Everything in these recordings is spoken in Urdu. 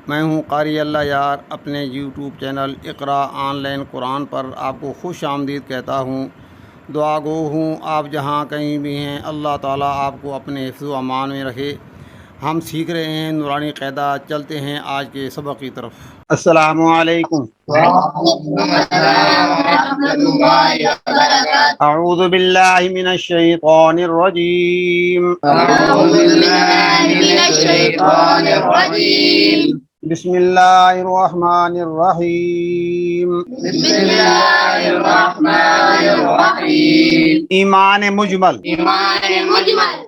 میں ہوں قاری اللہ یار، اپنے YouTube channel Iqra online Quran پر آپ کو خوش آمدید کہتا ہوں۔ دعا گو ہوں آپ جہاں کہیں بھی ہیں، اللہ تعالیٰ آپ کو اپنے حفظ و امان میں رکھے۔ ہم سیکھ رہے ہیں نورانی قاعدہ، چلتے ہیں آج کے سبق کی طرف۔ السلام علیکم۔ اعوذ باللہ من الشیطان الرجیم۔ بسم اللہ الرحمن الرحیم۔ ایمان مجمل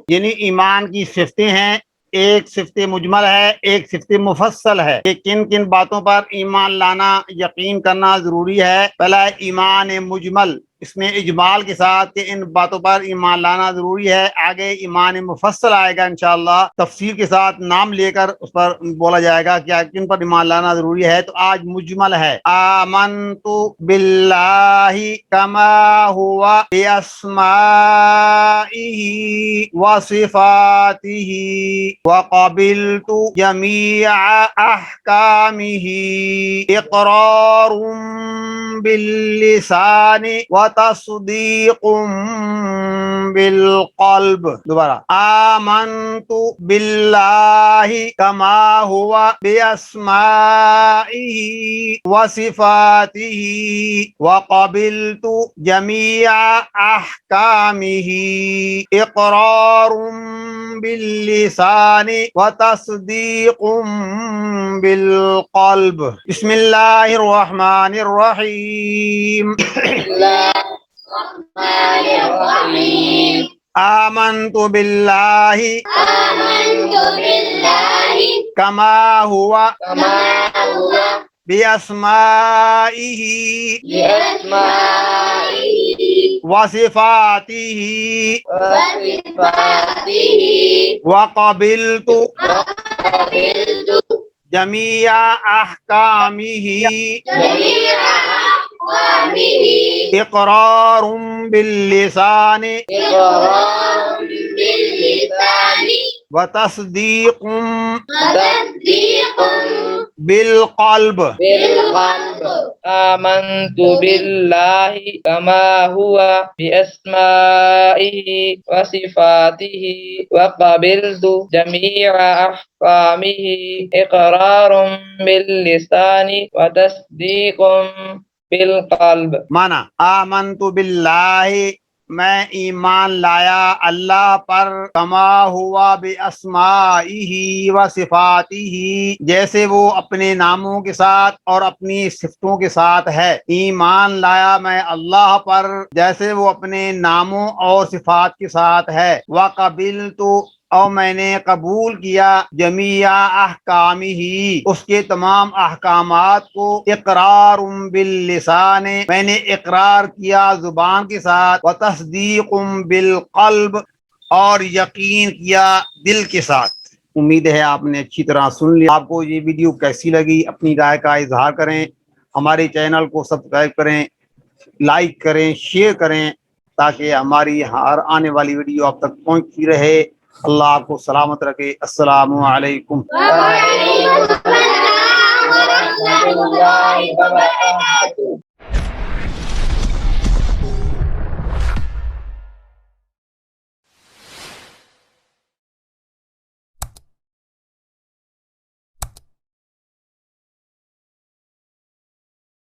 یعنی ایمان کی صفتیں ہیں، ایک صفت مجمل ہے، ایک صفت مفصل ہے کہ کن کن باتوں پر ایمان لانا، یقین کرنا ضروری ہے۔ پہلا ہے ایمان مجمل، اس میں اجمال کے ساتھ کہ ان باتوں پر ایمان لانا ضروری ہے۔ آگے ایمان مفصل آئے گا انشاءاللہ، تفصیل کے ساتھ نام لے کر اس پر بولا جائے گا کہ کن پر ایمان لانا ضروری ہے۔ تو آج مجمل ہے، آمنت باللہ کما ہوا باسمائہ وصفاتہ وقبلت جمیع احکامہ اقرار باللسان وتصدیق بالقلب۔ دوبارہ، آمنت باللہ کما ہوا باسمائہ وصفاتہ وقبلت جمیع احکامہ اقرار باللسان وتصدیق بالقلب۔ بسم اللہ الرحمن الرحیم۔ آمنت باللہ کما ہوا باسمائہ وصفاتہ وقبلت جمیع احکامہ اقرار باللسان وتصدیق بالقلب۔ آمنت باللہ کما ہوا باسمائہ وصفاتہ وقبلت جمیع احکامہ اقرار باللسان وتصدیق بالقلب۔ معنی، آمنت باللہ میں ایمان لایا اللہ پر، کما ہوا باسمائہ و صفاتہ جیسے وہ اپنے ناموں کے ساتھ اور اپنی صفتوں کے ساتھ ہے۔ ایمان لایا میں اللہ پر جیسے وہ اپنے ناموں اور صفات کے ساتھ ہے۔ وقبلت اور میں نے قبول کیا جمیع احکامہ اس کے تمام احکامات کو، اقرار باللسان میں نے اقرار کیا زبان کے ساتھ، وتصدیق بالقلب اور یقین کیا دل کے ساتھ۔ امید ہے آپ نے اچھی طرح سن لیا۔ آپ کو یہ ویڈیو کیسی لگی اپنی رائے کا اظہار کریں، ہمارے چینل کو سبسکرائب کریں، لائک کریں، شیئر کریں تاکہ ہماری ہر آنے والی ویڈیو آپ تک پہنچتی رہے۔ اللہ آپ کو سلامت رکھے۔ السلام علیکم۔